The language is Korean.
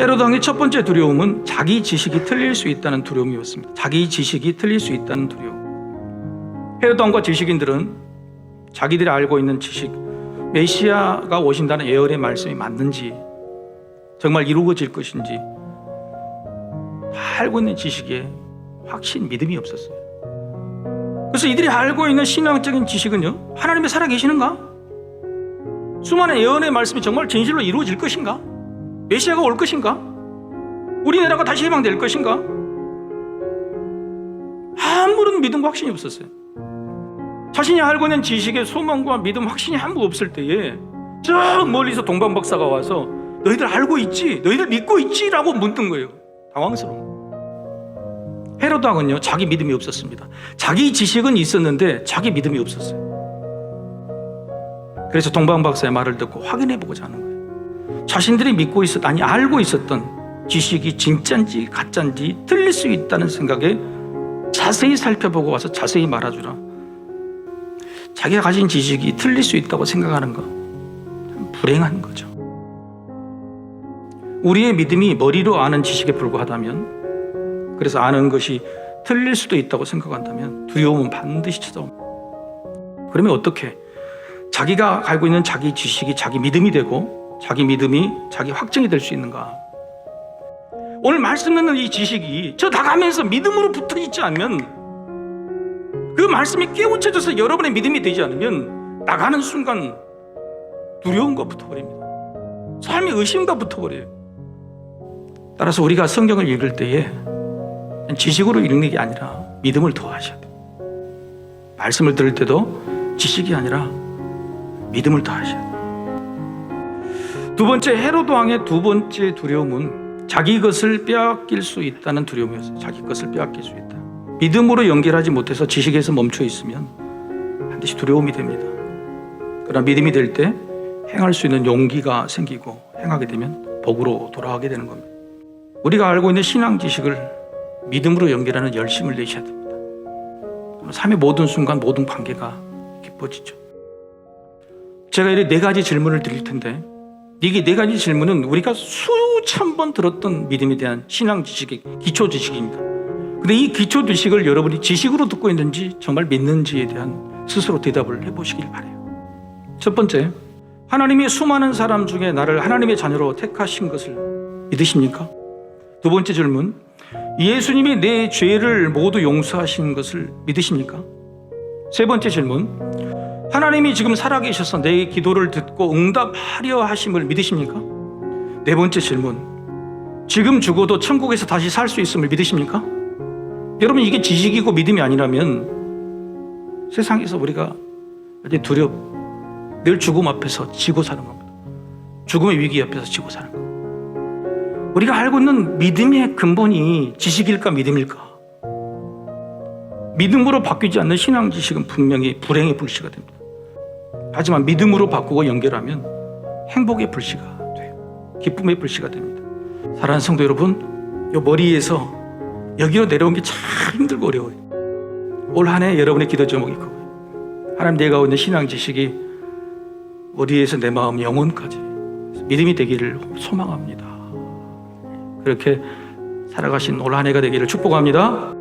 헤로드 왕의 첫 번째 두려움은 자기 지식이 틀릴 수 있다는 두려움이었습니다. 자기 지식이 틀릴 수 있다는 두려움. 헤로드 왕과 지식인들은 자기들이 알고 있는 지식, 메시아가 오신다는 예언의 말씀이 맞는지, 정말 이루어질 것인지 다 알고 있는 지식에 확신, 믿음이 없었어요. 그래서 이들이 알고 있는 신앙적인 지식은요, 하나님이 살아계시는가? 수많은 예언의 말씀이 정말 진실로 이루어질 것인가? 메시아가 올 것인가? 우리나라가 다시 해방될 것인가? 아무런 믿음과 확신이 없었어요. 자신이 알고 있는 지식에 소망과 믿음, 확신이 아무도 없을 때에 저 멀리서 동방 박사가 와서 너희들 알고 있지? 너희들 믿고 있지? 라고 묻는 거예요. 당황스러운. 헤로드 왕은요, 자기 믿음이 없었습니다. 자기 지식은 있었는데 자기 믿음이 없었어요. 그래서 동방 박사의 말을 듣고 확인해보고자 하는 거예요. 자신들이 믿고 아니 알고 있었던 지식이 진짜인지 가짜인지 틀릴 수 있다는 생각에 자세히 살펴보고 와서 자세히 말아주라. 자기가 가진 지식이 틀릴 수 있다고 생각하는 거 참 불행한 거죠. 우리의 믿음이 머리로 아는 지식에 불과하다면, 그래서 아는 것이 틀릴 수도 있다고 생각한다면 두려움은 반드시 찾아옵니다. 그러면 어떻게 자기가 알고 있는 자기 지식이 자기 믿음이 되고 자기 믿음이 자기 확증이 될 수 있는가? 오늘 말씀 듣는 이 지식이 저 나가면서 믿음으로 붙어 있지 않으면, 그 말씀이 깨우쳐져서 여러분의 믿음이 되지 않으면 나가는 순간 두려움과 붙어버립니다. 삶의 의심과 붙어버려요. 따라서 우리가 성경을 읽을 때에 지식으로 읽는 게 아니라 믿음을 더하셔야 돼요. 말씀을 들을 때도 지식이 아니라 믿음을 더하셔야 돼요. 두 번째, 헤로드 왕의 두 번째 두려움은 자기 것을 빼앗길 수 있다는 두려움이었어요. 자기 것을 빼앗길 수 있다. 믿음으로 연결하지 못해서 지식에서 멈춰 있으면 반드시 두려움이 됩니다. 그러나 믿음이 될 때 행할 수 있는 용기가 생기고 행하게 되면 복으로 돌아가게 되는 겁니다. 우리가 알고 있는 신앙 지식을 믿음으로 연결하는 열심을 내셔야 됩니다. 삶의 모든 순간, 모든 관계가 기뻐지죠. 제가 이렇게 4가지 질문을 드릴 텐데, 이게 4가지 질문은 우리가 수천 번 들었던 믿음에 대한 신앙 지식의 기초 지식입니다. 근데 이 기초 지식을 여러분이 지식으로 듣고 있는지 정말 믿는지에 대한 스스로 대답을 해보시길 바라요. 첫 번째, 하나님이 수많은 사람 중에 나를 하나님의 자녀로 택하신 것을 믿으십니까? 두 번째 질문, 예수님이 내 죄를 모두 용서하신 것을 믿으십니까? 세 번째 질문, 하나님이 지금 살아계셔서 내 기도를 듣고 응답하려 하심을 믿으십니까? 네 번째 질문, 지금 죽어도 천국에서 다시 살 수 있음을 믿으십니까? 여러분, 이게 지식이고 믿음이 아니라면 세상에서 우리가 늘 죽음 앞에서 지고 사는 겁니다. 죽음의 위기 앞에서 지고 사는 겁니다. 우리가 알고 있는 믿음의 근본이 지식일까 믿음일까? 믿음으로 바뀌지 않는 신앙 지식은 분명히 불행의 불씨가 됩니다. 하지만 믿음으로 바꾸고 연결하면 행복의 불씨가 돼요. 기쁨의 불씨가 됩니다. 사랑하는 성도 여러분, 이 머리에서 여기로 내려온 게 참 힘들고 어려워요. 올 한 해 여러분의 기도 제목이 그거예요. 하나님, 내가 갖고 있는 신앙 지식이 머리에서 내 마음, 영혼까지 믿음이 되기를 소망합니다. 그렇게 살아가신 올 한 해가 되기를 축복합니다.